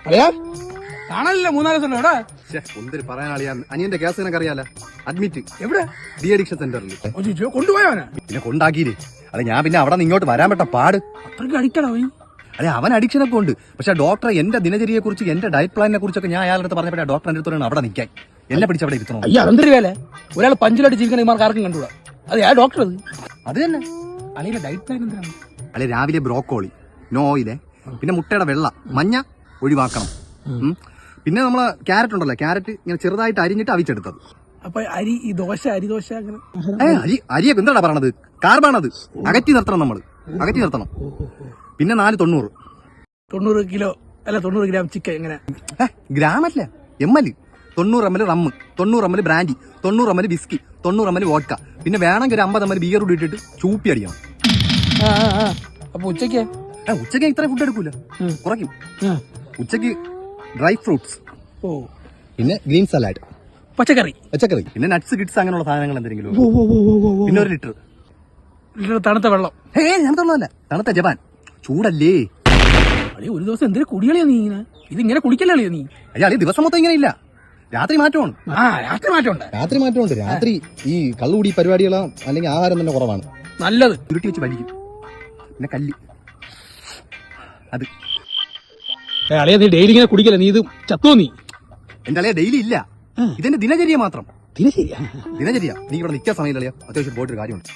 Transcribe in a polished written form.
അറിയാ കാണാനില്ല 3-4 ദിവസം എവിടെ ഒന്നിരി പറയാനാളിയാ അനിയന്റെ കേസ് നിനക്ക് അറിയാലോ. അഡ്മിറ്റ് എവിടെ ഡി അഡിക്ഷൻ സെന്ററിൽ. കൊണ്ടുപോയവനാ പിന്നെ കൊണ്ടാക്കിയില്ലേ. അല്ലെ ഞാൻ പിന്നെ അവിടെ നിന്ന് ഇങ്ങോട്ട് വരാൻ പറ്റ പാട്. അത്രയ്ക്ക് അഡിക്റ്റഡാ പോയി. അല്ലെ അവൻ അഡിക്ഷനൊക്കെ ഉണ്ട്. പക്ഷെ ഡോക്ടറെ എന്റെ ദിനചര്യയെ കുറിച്ച് എന്റെ ഡയറ്റ് പ്ലാനിനെ കുറിച്ചൊക്കെ ഞാൻ അയാളുടെ അടുത്ത് പറഞ്ഞപ്പോൾ ഡോക്ടറെ അടുത്ത് അവിടെ നിൽക്കാൻ എന്നെ പിടിച്ച് അവിടെ ഇരുത്തണം. അയ്യോ അതെന്തൊരു വേല. ഒരാൾ പഞ്ചിലായിട്ട് ജീവിക്കുന്ന ഇമാർക്ക് ആർക്കും കണ്ടുകൂടാ. അത് ആ ഡോക്ടർ അത് തന്നെ. അല്ലെങ്കിൽ ഡയറ്റ് പ്ലാൻ എന്താണ്? അല്ലെ രാവിലെ ബ്രോക്കോളി, നോ ഓയിലെ, പിന്നെ മുട്ടയുടെ വെള്ള, മഞ്ഞ ഒഴിവാക്കണം. പിന്നെ നമ്മള് ക്യാരറ്റ് ഉണ്ടല്ലോ, ക്യാരറ്റ് ഇങ്ങനെ ചെറുതായിട്ട് അരിഞ്ഞിട്ട് അവിച്ചെടുത്തത്. അപ്പൊ അരിദോശ അങ്ങനെ അരിയൊക്കെ എന്താ പറയണത്? കാർബാണത്. അകറ്റി നിർത്തണം, നമ്മൾ അകറ്റി നിർത്തണം. പിന്നെ 90 കിലോ അല്ല 90 ഗ്രാം ചിക്കൻ. എങ്ങനെ ഗ്രാമല്ല, ML. 90 ml rum, 90 ml brandy, 90 ml whisky, 90 ml vodka. പിന്നെ വേണമെങ്കിൽ ഒരു 50 ml ബിയർ കൂടി ഇട്ടിട്ട് ചൂപ്പി അടിക്കണം. അപ്പൊ ഉച്ചക്ക് ഇത്ര ഫുഡ് എടുക്കൂല, കുറയ്ക്കും. ഉച്ചക്ക് ഡ്രൈ ഫ്രൂട്ട്സ്, പിന്നെ ഗ്രീൻ സലാഡ്, പച്ചക്കറി, പിന്നെ നട്ട്സ് കിഡ്സ് അങ്ങനെയുള്ള സാധനങ്ങൾ എന്തെങ്കിലും. പിന്നെ 1 ലിറ്റർ തണുത്ത വെള്ളം. തണുത്തുള്ളതല്ല, തണുത്ത ജപ്പാൻ. ചൂടല്ലേ അളിയ, ഒരു ദിവസം എന്തിനാ കുടികളിയാ നീ ഇങ്ങനെ? ഇതിങ്ങനെ കുടിക്കല്ലേ നീ? അയ്യാ ദിവസം മൊത്തം ഇങ്ങനെ ഇല്ല, രാത്രി മാറ്റമാണ്. രാത്രി മാറ്റമുണ്ട്. രാത്രി ഈ കള്ളുകൂടി പരിപാടികളോ അല്ലെങ്കിൽ ആഹാരം തന്നെ കുറവാണ്. നല്ലത് ഉരുട്ടി വെച്ച് വലിക്കും. പിന്നെ കല്ല് അത്. അളിയ നീ ഡെയിലി ഇങ്ങനെ കുടിക്കല്ലേ? നീ ഇത് ചത്തോ നീ? എന്റെ അളിയ ഡെയിലി ഇല്ല, ഇതെന്റെ ദിനചര്യ മാത്രം. ദിനചര്യ നീ ഇവിടെ നിൽക്കാൻ സമയമില്ല. അത്യാവശ്യം പോയിട്ടൊരു കാര്യമുണ്ട്.